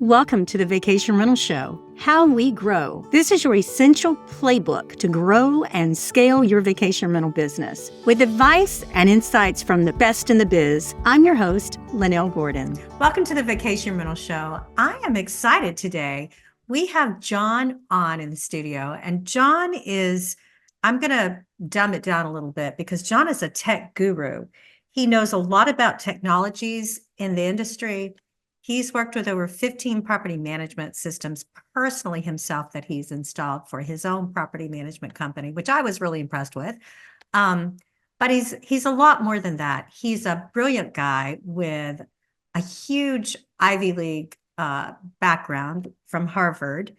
Welcome to the Vacation Rental Show, How We Grow. This is your essential playbook to grow and scale your vacation rental business. With advice and insights from the best in the biz, I'm your host, Lynell Gordon. Welcome to the Vacation Rental Show. I am excited today. We have John on in the studio, and John is, I'm going to dumb it down a little bit because John is a tech guru. He knows a lot about technologies in the industry. He's worked with over 15 property management systems personally himself that he's installed for his own property management company, which I was really impressed with. But he's a lot more than that. He's a brilliant guy with a huge Ivy League background from Harvard.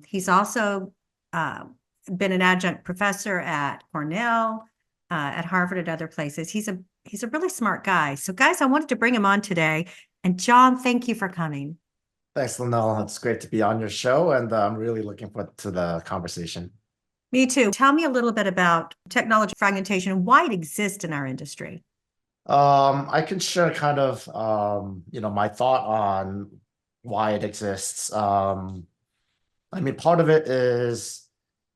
He's also been an adjunct professor at Cornell, at Harvard, and other places. He's a really smart guy. So, guys, I wanted to bring him on today. And John, thank you for coming. Thanks, Lynell. It's great to be on your show, and I'm really looking forward to the conversation. Me too. Tell me a little bit about technology fragmentation and why it exists in our industry. I can share kind of, my thought on why it exists. Part of it is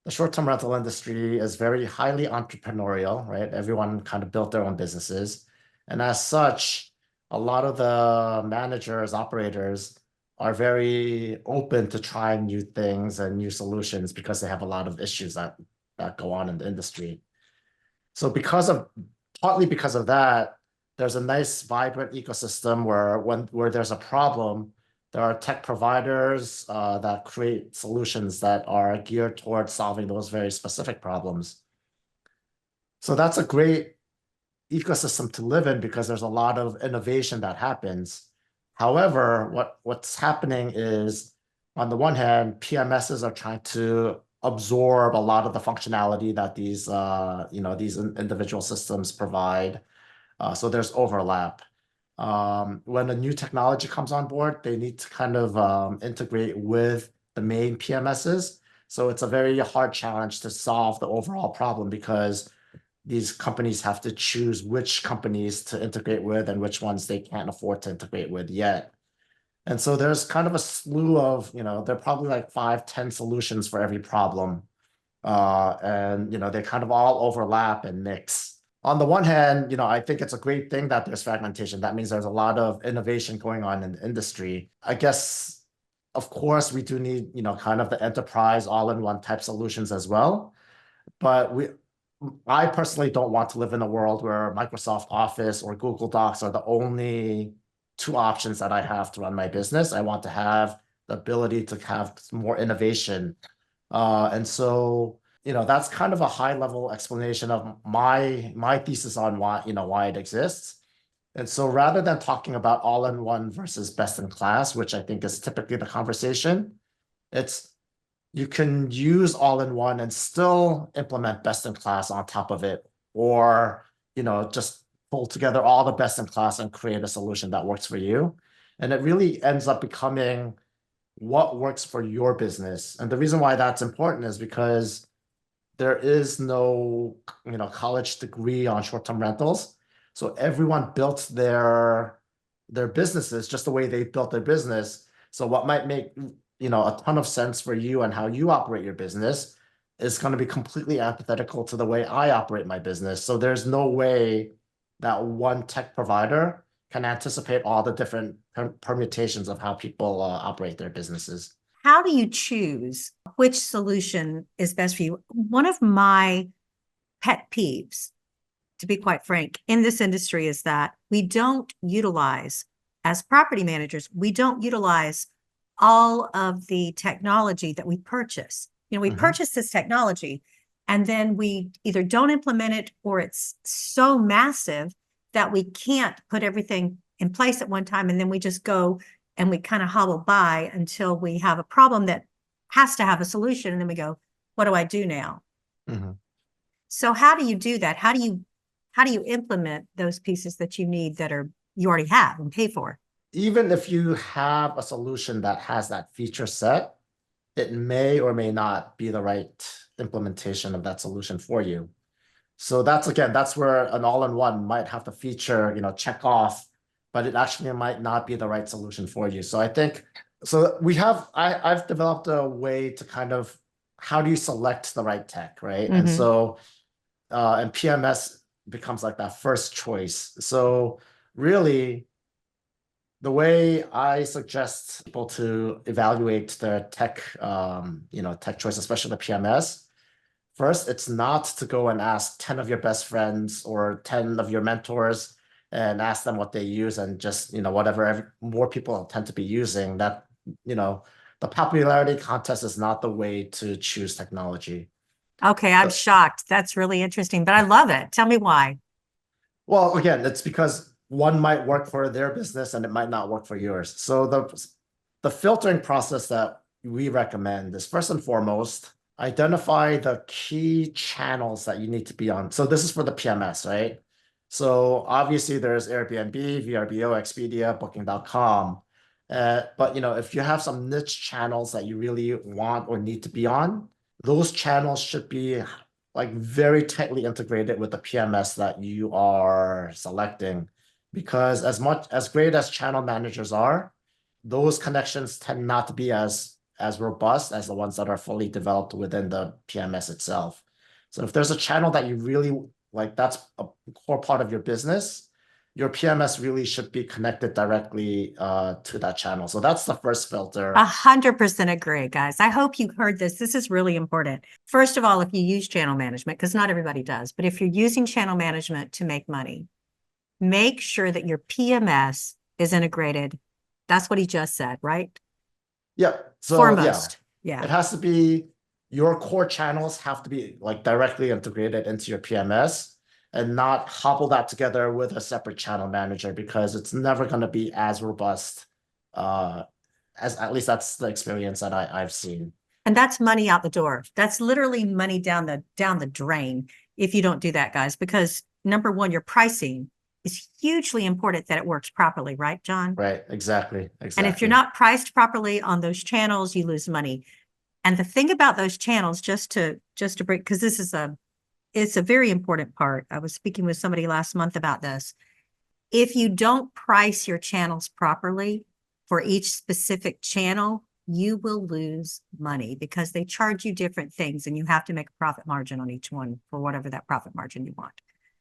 the short-term rental industry is very highly entrepreneurial, right? Everyone kind of built their own businesses. And as such, a lot of the managers, operators are very open to trying new things and new solutions because they have a lot of issues that go on in the industry. So partly because of that, there's a nice vibrant ecosystem where there's a problem, there are tech providers that create solutions that are geared towards solving those very specific problems. So that's a great ecosystem to live in because there's a lot of innovation that happens. However, what's happening is, on the one hand, PMSs are trying to absorb a lot of the functionality that these individual systems provide. So there's overlap. When a new technology comes on board, they need to kind of integrate with the main PMSs. So it's a very hard challenge to solve the overall problem because these companies have to choose which companies to integrate with and which ones they can't afford to integrate with yet. And so there's kind of a slew of, there are probably like 5-10 solutions for every problem. And they kind of all overlap and mix. On the one hand, I think it's a great thing that there's fragmentation. That means there's a lot of innovation going on in the industry. I guess, of course, we do need, kind of the enterprise all-in-one type solutions as well. But I personally don't want to live in a world where Microsoft Office or Google Docs are the only two options that I have to run my business. I want to have the ability to have more innovation. And so, that's kind of a high level explanation of my thesis on why it exists. And so rather than talking about all-in-one versus best-in-class, which I think is typically the conversation, you can use all-in-one and still implement best-in-class on top of it, or just pull together all the best-in-class and create a solution that works for you. And it really ends up becoming what works for your business. And the reason why that's important is because there is no college degree on short-term rentals. So everyone built their businesses just the way they built their business. So what might make a ton of sense for you and how you operate your business is going to be completely antithetical to the way I operate my business. So there's no way that one tech provider can anticipate all the different permutations of how people operate their businesses. How do you choose which solution is best for you? One of my pet peeves, to be quite frank, in this industry is that we don't utilize, as property managers, all of the technology that we purchase. We purchase this technology and then we either don't implement it or it's so massive that we can't put everything in place at one time. And then we just go and we kind of hobble by until we have a problem that has to have a solution. And then we go, what do I do now? Mm-hmm. So how do you do that? How do you implement those pieces that you need that you already have and pay for? Even if you have a solution that has that feature set, it may or may not be the right implementation of that solution for you. So that's where an all-in-one might have the feature, check off, but it actually might not be the right solution for you. So I think So I've developed a way to kind of, how do you select the right tech, right? And Mm-hmm. so, and PMS becomes like that first choice. So really, the way I suggest people to evaluate their tech, tech choice, especially the PMS, first, it's not to go and ask 10 of your best friends or 10 of your mentors and ask them what they use and just, whatever more people tend to be using that, you know, the popularity contest is not the way to choose technology. Okay, I'm The- shocked. That's really interesting, but I love it. Tell me why. Well, again, it's because one might work for their business and it might not work for yours. So the filtering process that we recommend is, first and foremost, identify the key channels that you need to be on. So this is for the PMS, right? So obviously there's Airbnb, VRBO, Expedia, Booking.com. But if you have some niche channels that you really want or need to be on, those channels should be like very tightly integrated with the PMS that you are selecting. Because as great as channel managers are, those connections tend not to be as robust as the ones that are fully developed within the PMS itself. So if there's a channel that you really like, that's a core part of your business, your PMS really should be connected directly to that channel. So that's the first filter. 100% agree, guys. I hope you heard this. This is really important. First of all, if you use channel management, because not everybody does, but if you're using channel management to make money, make sure that your PMS is integrated. That's what he just said, right? Yeah. So yeah, Foremost. Yeah. it has to be, your core channels have to be like directly integrated into your PMS and not hobble that together with a separate channel manager, because it's never going to be as robust, as at least that's the experience that I've seen. And that's money out the door. That's literally money down the drain if you don't do that, guys, because number one, your pricing is hugely important that it works properly, right, John? Right. Exactly. And if you're Exactly. not priced properly on those channels, you lose money. And the thing about those channels, just to break, because it's a very important part. I was speaking with somebody last month about this. If you don't price your channels properly for each specific channel, you will lose money because they charge you different things and you have to make a profit margin on each one for whatever that profit margin you want.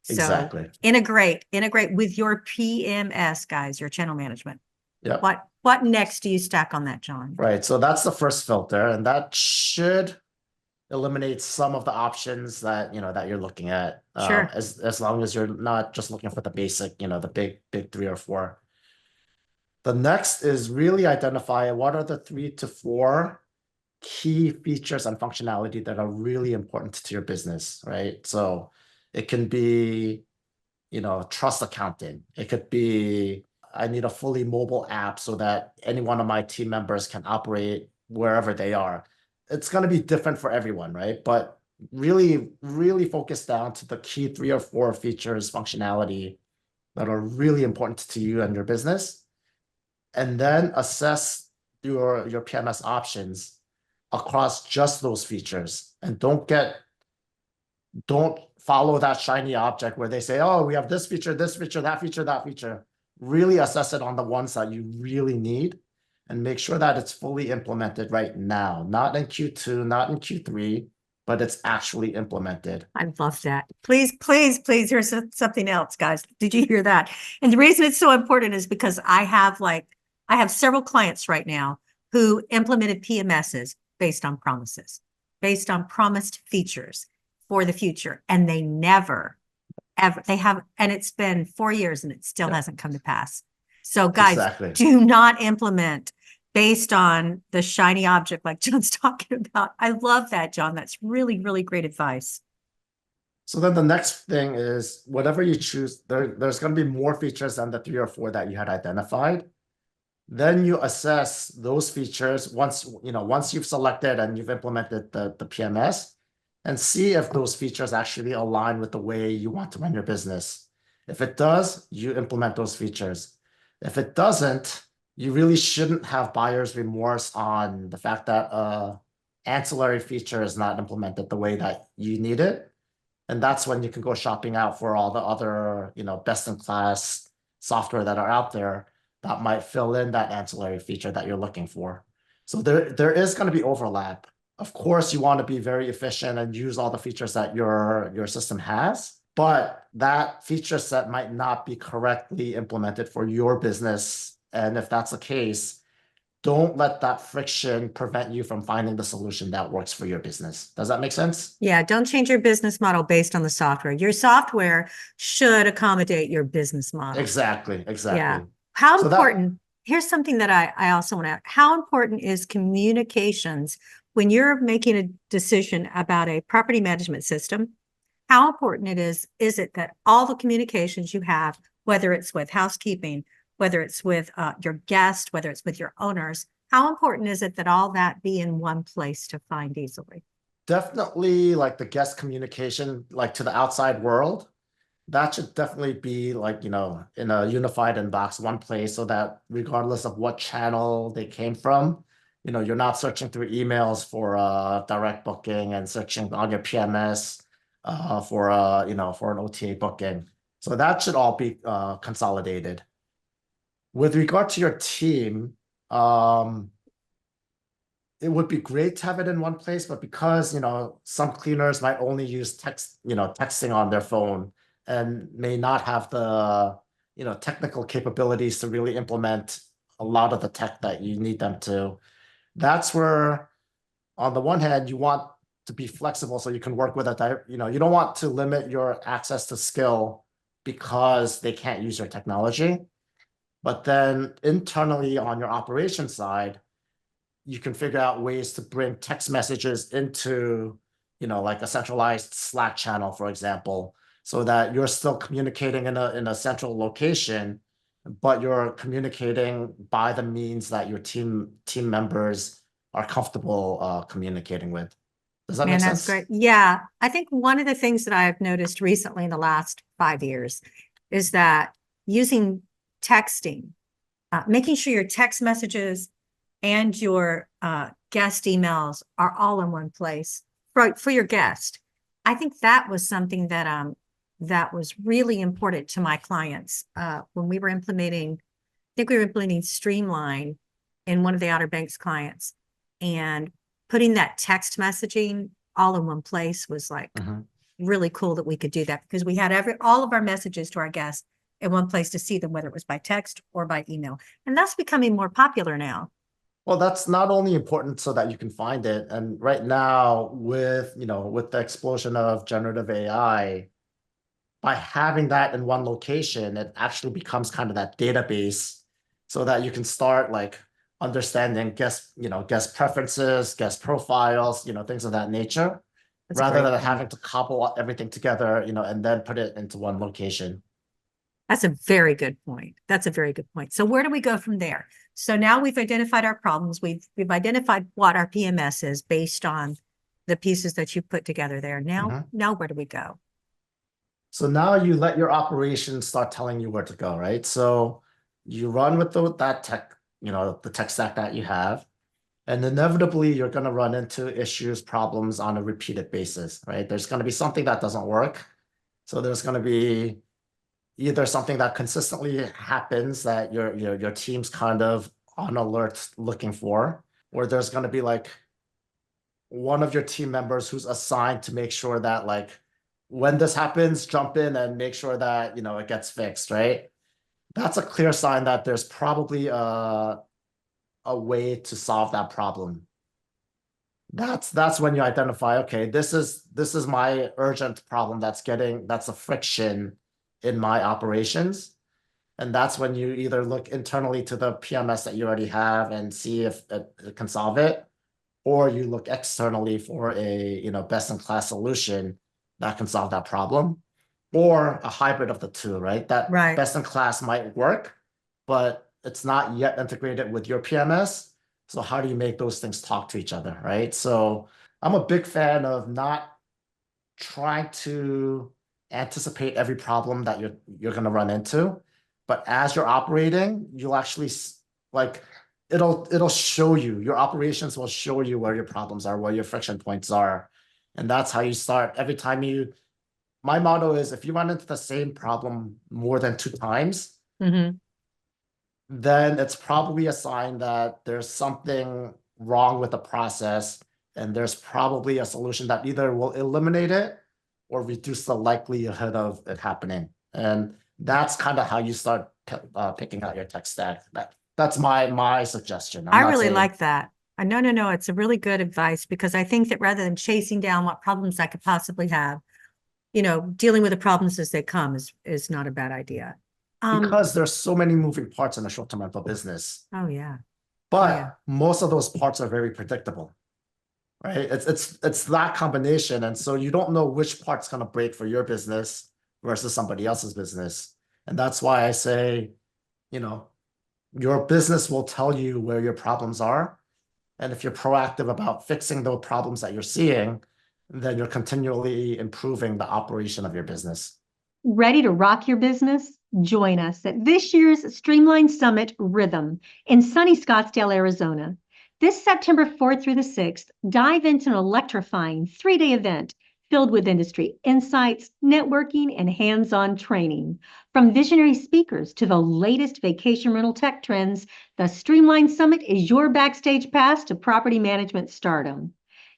So Exactly. integrate with your PMS, guys, your channel management. Yep. What next do you stack on that, John? Right. So that's the first filter, and that should eliminate some of the options that you're looking at, Sure. as long as you're not just looking for the basic, the big three or four. The next is really identify what are the 3 to 4 key features and functionality that are really important to your business, right? So it can be, trust accounting. It could be, I need a fully mobile app so that any one of my team members can operate wherever they are. It's going to be different for everyone, right? But really, really focus down to the key 3 or 4 features, functionality that are really important to you and your business, and then assess your PMS options across just those features. And don't follow that shiny object where they say, oh, we have this feature, that feature, that feature. Really assess it on the ones that you really need and make sure that it's fully implemented right now, not in Q2, not in Q3, but it's actually implemented. I love that. Please, please, please. Here's something else, guys. Did you hear that? And the reason it's so important is because I have several clients right now who implemented PMSs based on promises, based on promised features for the future. And they never, ever, they have, and it's been 4 years and it still Yeah, hasn't come to pass. So guys, exactly. do not implement based on the shiny object like John's talking about. I love that, John. That's really, really great advice. So then the next thing is, whatever you choose, there's going to be more features than the 3 or 4 that you had identified. Then you assess those features once you've selected and you've implemented the PMS, and see if those features actually align with the way you want to run your business. If it does, you implement those features. If it doesn't, you really shouldn't have buyer's remorse on the fact that ancillary feature is not implemented the way that you need it. And that's when you can go shopping out for all the other, best in class software that are out there. that might fill in that ancillary feature that you're looking for. So there is going to be overlap. Of course, you want to be very efficient and use all the features that your system has, but that feature set might not be correctly implemented for your business. And if that's the case, don't let that friction prevent you from finding the solution that works for your business. Does that make sense? Yeah, don't change your business model based on the software. Your software should accommodate your business model. Exactly. Yeah. How So important, here's something that I also want to add. How important is communications when you're making a decision about a property management system? How important is it that all the communications you have, whether it's with housekeeping, whether it's with your guest, whether it's with your owners, how important is it that all that be in one place to find easily? definitely like the guest communication, like to the outside world, that should definitely be like, in a unified inbox, one place, so that regardless of what channel they came from, you're not searching through emails for direct booking and searching on your PMS for an OTA booking. So that should all be consolidated. With regard to your team, it would be great to have it in one place, but because, some cleaners might only use texting on their phone and may not have the, technical capabilities to really implement a lot of the tech that you need them to. That's where, on the one hand, you want to be flexible so you can work with you don't want to limit your access to skill because they can't use your technology. But then internally on your operations side, you can figure out ways to bring text messages into, like a centralized Slack channel, for example, so that you're still communicating in a central location, but you're communicating by the means that your team members are comfortable communicating with. Does that make Man, that's sense? great. Yeah. I think one of the things that I've noticed recently in the last 5 years is that using texting, making sure your text messages and your guest emails are all in one place for your guest. I think that was something that was really important to my clients when we were implementing. I think we were implementing Streamline in one of the Outer Banks clients, and putting that text messaging all in one place was like really cool that we could do that, because we had all of our messages to our guests in one place to see them, whether it was by text or by email. And that's becoming more popular now. Well, that's not only important so that you can find it. And right now, with the explosion of generative AI, by having that in one location, it actually becomes kind of that database so that you can start like understanding guest preferences, guest profiles, things of that nature, That's rather great. than having to cobble everything together, and then put it into one location. That's a very good point. That's a very good point. So where do we go from there? So now we've identified our problems. We've identified what our PMS is based on the pieces that you put together there. Now where do we go? So now you let your operations start telling you where to go, right? So you run with that tech, the tech stack that you have, and inevitably you're going to run into issues, problems on a repeated basis, right? There's going to be something that doesn't work. So there's going to be either something that consistently happens that your team's kind of on alert looking for, or there's going to be like one of your team members who's assigned to make sure that like when this happens, jump in and make sure that it gets fixed, right? That's a clear sign that there's probably a way to solve that problem. That's when you identify, okay, this is my urgent problem that's a friction in my operations. And that's when you either look internally to the PMS that you already have and see if it can solve it, or you look externally for a best-in-class solution that can solve that problem, or a hybrid of the two, right? That Right. best-in-class might work, but it's not yet integrated with your PMS. So how do you make those things talk to each other, right? So I'm a big fan of not trying to anticipate every problem that you're going to run into, but as you're operating, you'll actually like it'll show you, your operations will show you where your problems are, where your friction points are. And that's how you start. Every time my motto is, if you run into the same problem more than 2 times, then it's probably a sign that there's something wrong with the process, and there's probably a solution that either will eliminate it or reduce the likelihood of it happening. And that's kind of how you start picking out your tech stack. That's my suggestion. I'm I not really saying like that. No. It's a really good advice because I think that rather than chasing down what problems I could possibly have, dealing with the problems as they come is not a bad idea. because there's so many moving parts in a short-term rental business, Oh yeah. but most of those parts are very predictable, right? It's that combination, and so you don't know which part's going to break for your business versus somebody else's business, and that's why I say, you know, your business will tell you where your problems are, and if you're proactive about fixing those problems that you're seeing, then you're continually improving the operation of your business. Ready to rock your business? Join us at this year's Streamline Summit Rhythm in sunny Scottsdale, Arizona. This September 4th through the 6th, dive into an electrifying 3-day event filled with industry insights, networking, and hands-on training. From visionary speakers to the latest vacation rental tech trends, the Streamline Summit is your backstage pass to property management stardom.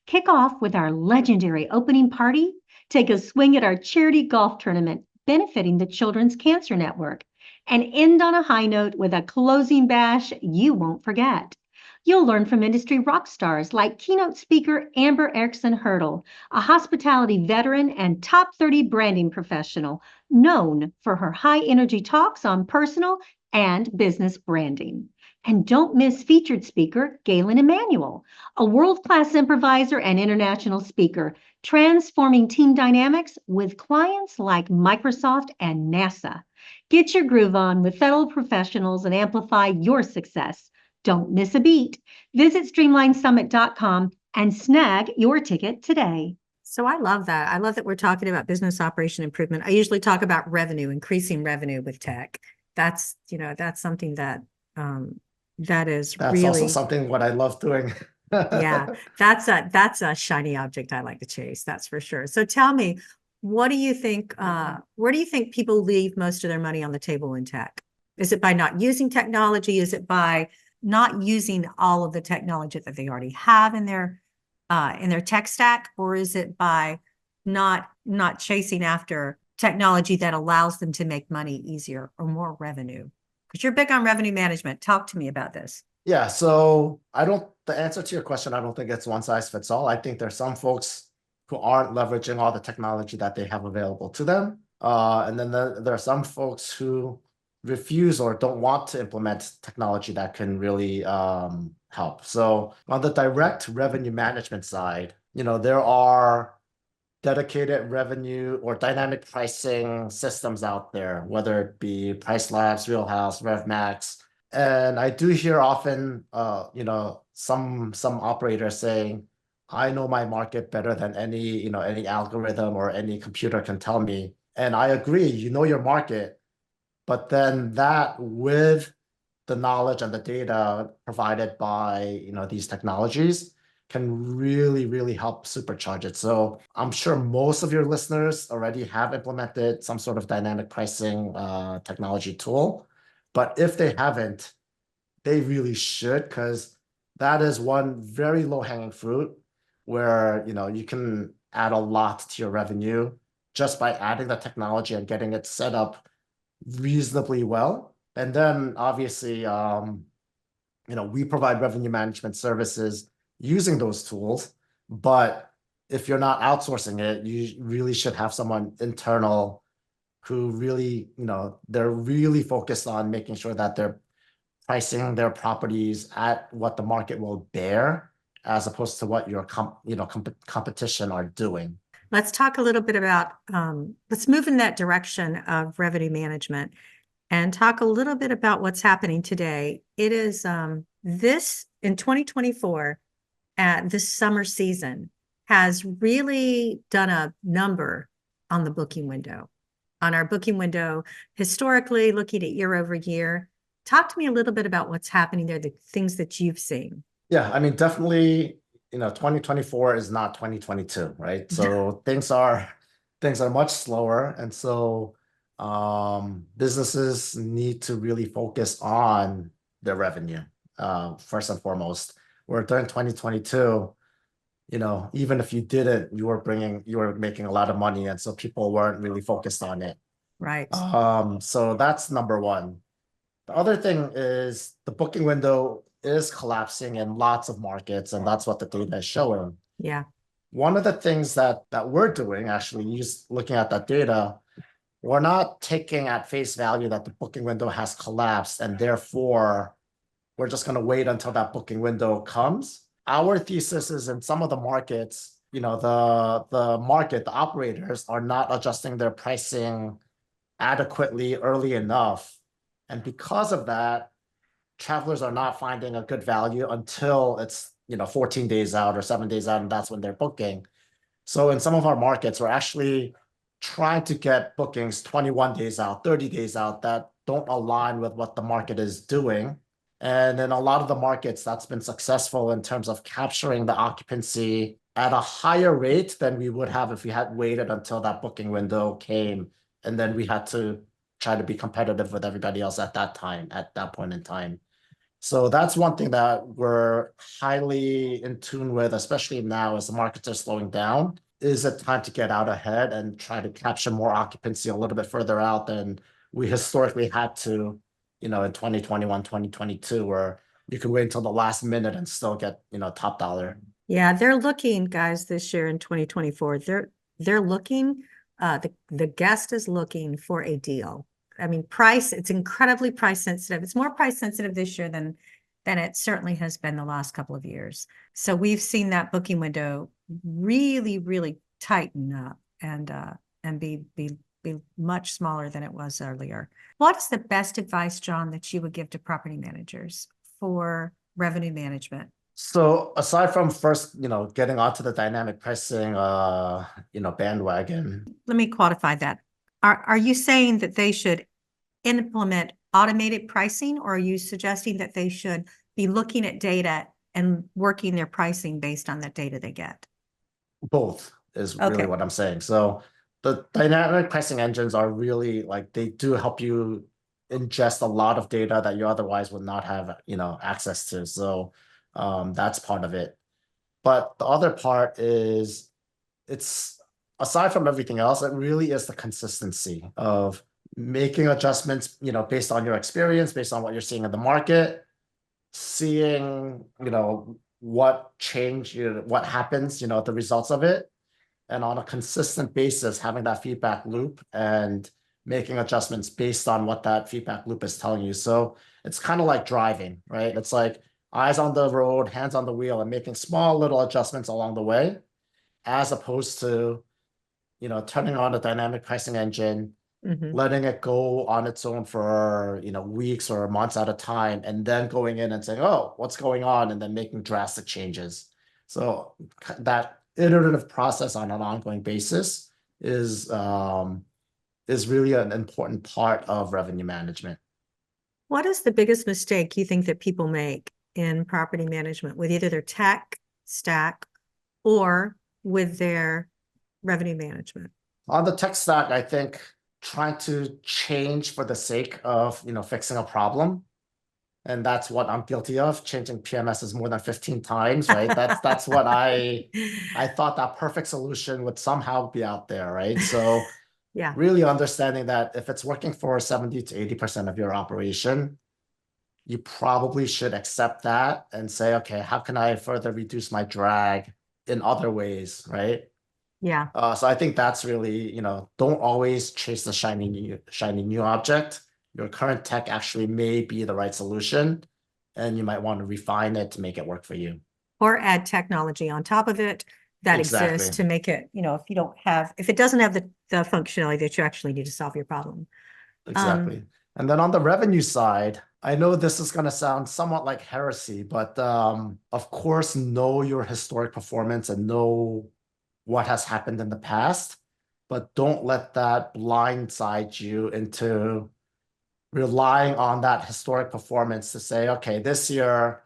Kick off with our legendary opening party, take a swing at our charity golf tournament benefiting the Children's Cancer Network, and end on a high note with a closing bash you won't forget. You'll learn from industry rock stars like keynote speaker Amber Erickson Hurdle, a hospitality veteran and top 30 branding professional known for her high energy talks on personal and business branding. And don't miss featured speaker Galen Emanuel, a world-class improviser and international speaker transforming team dynamics with clients like Microsoft and NASA. Get your groove on with fellow professionals and amplify your success. Don't miss a beat. Visit streamlinesummit.com and snag your ticket today. So I love that. I love that we're talking about business operation improvement. I usually talk about revenue, increasing revenue with tech. That's something that that is That's really also something what I love doing. yeah, that's a shiny object I like to chase, that's for sure. So tell me, what do you think, where do you think people leave most of their money on the table in tech? Is it by not using technology? Is it by not using all of the technology that they already have in their tech stack? Or is it by not chasing after technology that allows them to make money easier or more revenue? Because you're big on revenue management. Talk to me about this. Yeah, so the answer to your question, I don't think it's one size fits all. I think there's some folks who aren't leveraging all the technology that they have available to them. And then there are some folks who refuse or don't want to implement technology that can really help. So on the direct revenue management side, there are dedicated revenue or dynamic pricing systems out there, whether it be Price Labs, Realhouse, RevMax. And I do hear often, some operators saying, I know my market better than any algorithm or any computer can tell me. And I agree, you know your market, but then that with the knowledge and the data provided by, these technologies can really, really help supercharge it. So I'm sure most of your listeners already have implemented some sort of dynamic pricing technology tool. But if they haven't, they really should, because that is one very low-hanging fruit where you can add a lot to your revenue just by adding the technology and getting it set up reasonably well. And then obviously, we provide revenue management services using those tools. But if you're not outsourcing it, you really should have someone internal who really, they're really focused on making sure that they're pricing their properties at what the market will bear, as opposed to what your competition are doing. Let's talk a little bit about, let's move in that direction of revenue management and talk a little bit about what's happening today. It is this in 2024, this summer season has really done a number on the booking window, on our booking window, historically looking at year over year. Talk to me a little bit about what's happening there, the things that you've seen. Yeah, I mean, definitely, 2024 is not 2022, right? So things are much slower. And so Businesses need to really focus on their revenue, first and foremost. Where during 2022, even if you didn't, you were making a lot of money, and so people weren't really focused on it. Right. So that's number one. The other thing is the booking window is collapsing in lots of markets, and that's what the data is showing. Yeah. One of the things that we're doing, actually, just looking at that data, we're not taking at face value that the booking window has collapsed, and therefore we're just going to wait until that booking window comes. Our thesis is in some of the markets, the operators are not adjusting their pricing adequately early enough. And because of that, travelers are not finding a good value until it's 14 days out or 7 days out, and that's when they're booking. So in some of our markets, we're actually trying to get bookings 21 days out, 30 days out that don't align with what the market is doing. And in a lot of the markets, that's been successful in terms of capturing the occupancy at a higher rate than we would have if we had waited until that booking window came, and then we had to try to be competitive with everybody else at that point in time. So that's one thing that we're highly in tune with, especially now as the markets are slowing down. Is it time to get out ahead and try to capture more occupancy a little bit further out than we historically had to, in 2021, 2022, where you could wait until the last minute and still get, top dollar. Yeah, they're looking, guys, this year in 2024. They're looking, the guest is looking for a deal. I mean, it's incredibly price sensitive. It's more price sensitive this year than it certainly has been the last couple of years. So we've seen that booking window really, really tighten up and be much smaller than it was earlier. What is the best advice, John, that you would give to property managers for revenue management? So aside from first, getting onto the dynamic pricing, bandwagon. Let me qualify that. Are you saying that they should implement automated pricing, or are you suggesting that they should be looking at data and working their pricing based on that data they get? Both is Okay. really what I'm saying. So the dynamic pricing engines are really they do help you ingest a lot of data that you otherwise would not have, access to. So that's part of it. But the other part is it's aside from everything else, it really is the consistency of making adjustments, based on your experience, based on what you're seeing in the market, seeing, what change, what happens, the results of it, and on a consistent basis, having that feedback loop and making adjustments based on what that feedback loop is telling you. So it's kind of like driving, right? It's like eyes on the road, hands on the wheel, and making small little adjustments along the way, as opposed to, turning on a dynamic pricing engine, letting it go on its own for, weeks or months at a time, and then going in and saying, oh, what's going on? And then making drastic changes. So that iterative process on an ongoing basis is really an important part of revenue management. What is the biggest mistake you think that people make in property management with either their tech stack or with their revenue management? On the tech stack, I think trying to change for the sake of, fixing a problem. And that's what I'm guilty of. Changing PMSs more than 15 times, right? That's what I thought that perfect solution would somehow be out there, right? So yeah, really understanding that if it's working for 70 to 80% of your operation, you probably should accept that and say, okay, how can I further reduce my drag in other ways, right? yeah. So I think that's really, don't always chase the shiny new object. Your current tech actually may be the right solution, and you might want to refine it to make it work for you. Or add technology on top of it that exists to make it, if it doesn't have the functionality that you actually need to solve your problem. Exactly. And then on the revenue side, I know this is going to sound somewhat like heresy, but of course, know your historic performance and know what has happened in the past, but don't let that blindside you into relying on that historic performance to say, okay, this year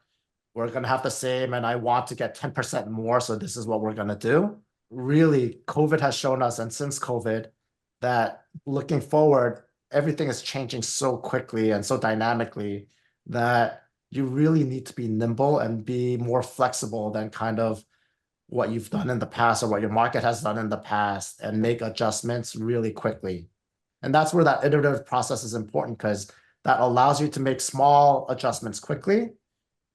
we're going to have the same and I want to get 10% more, so this is what we're going to do. Really, COVID has shown us, and since COVID, that looking forward, everything is changing so quickly and so dynamically that you really need to be nimble and be more flexible than kind of what you've done in the past or what your market has done in the past and make adjustments really quickly. And that's where that iterative process is important because that allows you to make small adjustments quickly.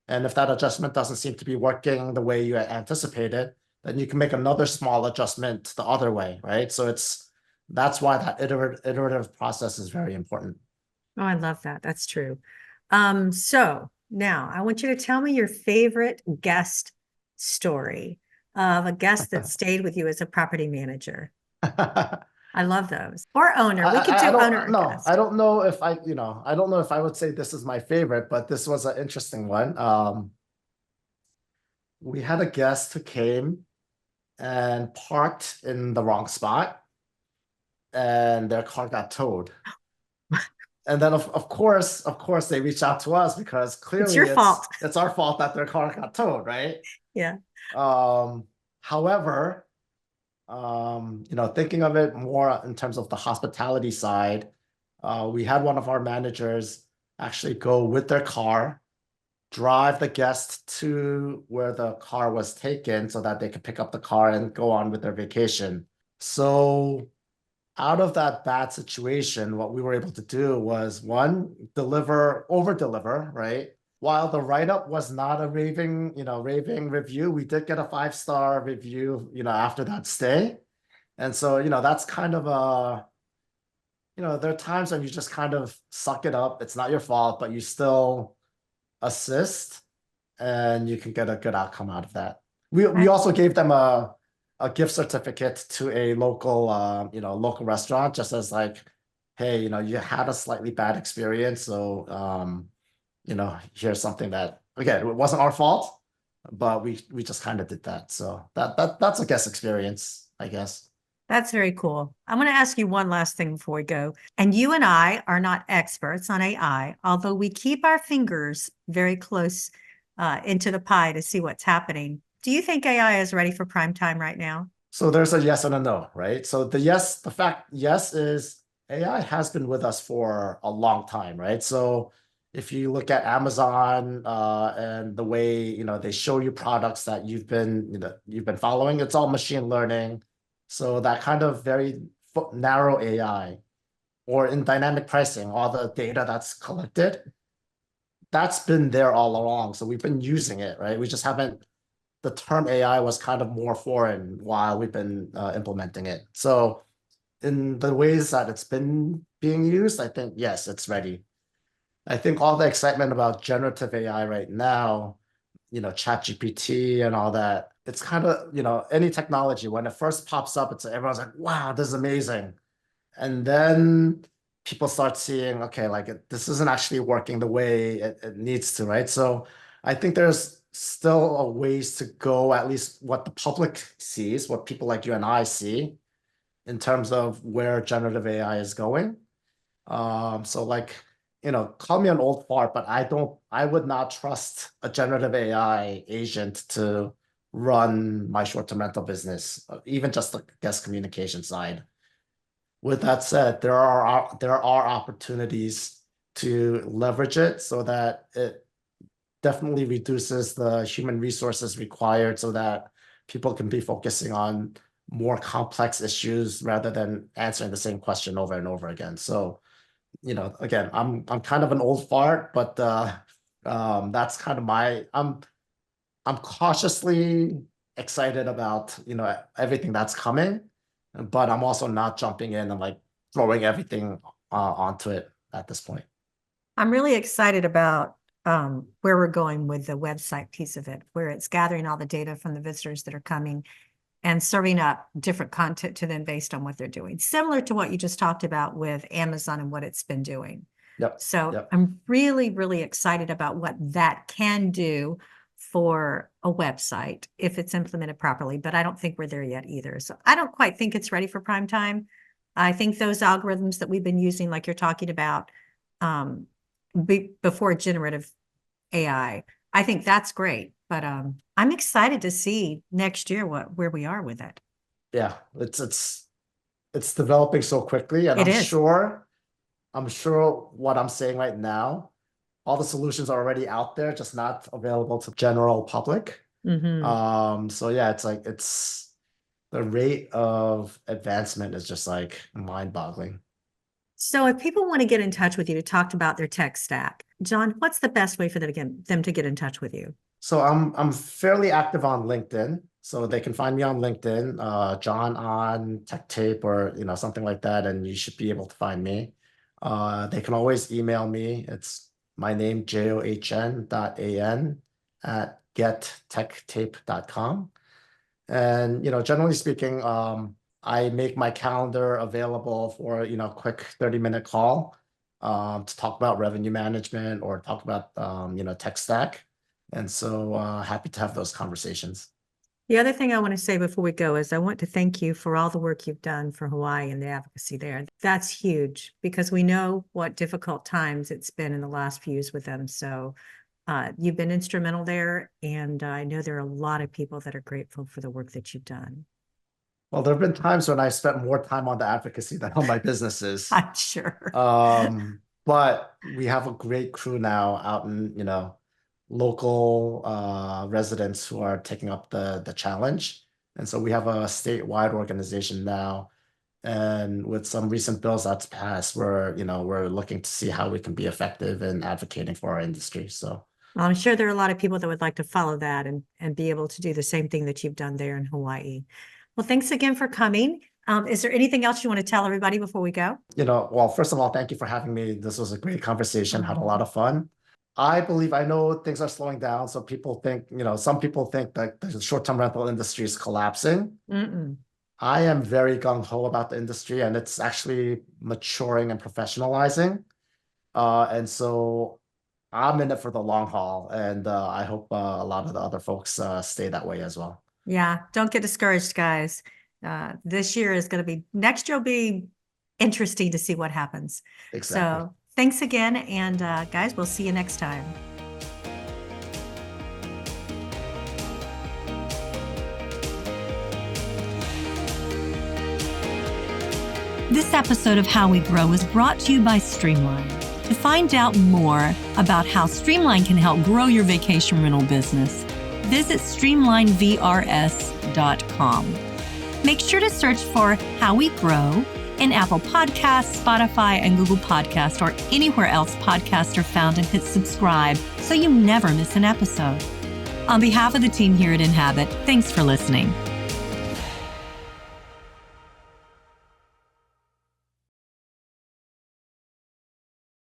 And if that adjustment doesn't seem to be working the way you had anticipated, then you can make another small adjustment the other way, right? So that's why that iterative process is very important. Oh, I love that. That's true. So now I want you to tell me your favorite guest story of a guest that stayed with you as a property manager. I love those. Or owner. We could I do owner don't or know. guest. I don't know if I don't know if I would say this is my favorite, but this was an interesting one. We had a guest who came and parked in the wrong spot and their car got towed. And then of course they reached out to us because It's clearly your fault. it's our fault that their car got towed, right? Yeah. However, thinking of it more in terms of the hospitality side, we had one of our managers actually go with their car, drive the guest to where the car was taken so that they could pick up the car and go on with their vacation. So out of that bad situation, what we were able to do was one, over deliver, right? While the write-up was not a raving review, we did get a 5-star review, after that stay. And so, that's kind of there are times when you just kind of suck it up. It's not your fault, but you still assist and you can get a good outcome out of that. We also gave them a gift certificate to a local restaurant, just as like, hey, you had a slightly bad experience. So here's something that again, it wasn't our fault, but we just kind of did that. So that's a guest experience, I guess. That's very cool. I'm going to ask you one last thing before we go. And you and I are not experts on AI, although we keep our fingers very close into the pie to see what's happening. Do you think AI is ready for prime time right now? So there's a yes and a no, right? So the yes is AI has been with us for a long time, right? So if you look at Amazon and the way they show you products that you've been following, it's all machine learning. So that kind of very narrow AI, or in dynamic pricing, all the data that's collected, that's been there all along. So we've been using it, right? We just haven't. The term AI was kind of more foreign while we've been implementing it. So in the ways that it's been being used, I think, yes, it's ready. I think all the excitement about generative AI right now, ChatGPT and all that, it's kind of, any technology, when it first pops up, everyone's like, wow, this is amazing. And then people start seeing, okay, like this isn't actually working the way it needs to, right? So I think there's still a ways to go, at least what the public sees, what people like you and I see in terms of where generative AI is going. So like, call me an old fart, but I would not trust a generative AI agent to run my short-term rental business, even just the guest communication side. With that said, there are opportunities to leverage it so that it definitely reduces the human resources required so that people can be focusing on more complex issues rather than answering the same question over and over again. So, again, I'm kind of an old fart, but that's kind of I'm cautiously excited about, everything that's coming, but I'm also not jumping in and like throwing everything onto it at this point. I'm really excited about where we're going with the website piece of it, where it's gathering all the data from the visitors that are coming and serving up different content to them based on what they're doing, similar to what you just talked about with Amazon and what it's been doing. Yep. So Yep. I'm really, really excited about what that can do for a website if it's implemented properly, but I don't think we're there yet either. So I don't quite think it's ready for prime time. I think those algorithms that we've been using, like you're talking about, before generative AI, I think that's great. But I'm excited to see next year where we are with it. Yeah, it's it's developing so quickly, and It is. I'm sure what I'm saying right now, all the solutions are already out there, just not available to general public. So yeah, it's like the rate of advancement is just like mind-boggling. So if people want to get in touch with you to talk about their tech stack, John, what's the best way for them to get in touch with you? So I'm fairly active on LinkedIn, so they can find me on LinkedIn, John on TechTape or something like that, and you should be able to find me. They can always email me. It's my name, john.an @gettechtape.com. And generally speaking, I make my calendar available for quick 30-minute call to talk about revenue management or talk about tech stack. And so happy to have those conversations. The other thing I want to say before we go is I want to thank you for all the work you've done for Hawaii and the advocacy there. That's huge because we know what difficult times it's been in the last few years with them. So you've been instrumental there, and I know there are a lot of people that are grateful for the work that you've done. Well, there have been times when I spent more time on the advocacy than on my businesses. I'm sure. But we have a great crew now out in, local residents who are taking up the challenge. And so we have a statewide organization now. And with some recent bills that's passed, we're looking to see how we can be effective in advocating for our industry. So well, I'm sure there are a lot of people that would like to follow that and be able to do the same thing that you've done there in Hawaii. Well, thanks again for coming. Is there anything else you want to tell everybody before we go? Well, first of all, thank you for having me. This was a great conversation, had a lot of fun. I know things are slowing down. So people think, some people think that the short-term rental industry is collapsing. I am very gung-ho about the industry, and it's actually maturing and professionalizing. And so I'm in it for the long haul, and I hope a lot of the other folks stay that way as well. Yeah, don't get discouraged, guys. Next year will be interesting to see what happens. Exactly. So thanks again, and guys, we'll see you next time. This episode of How We Grow was brought to you by Streamline. To find out more about how Streamline can help grow your vacation rental business, visit streamlinevrs.com. Make sure to search for How We Grow in Apple Podcasts, Spotify, and Google Podcasts, or anywhere else podcasts are found, and hit subscribe so you never miss an episode. On behalf of the team here at Inhabit, thanks for listening.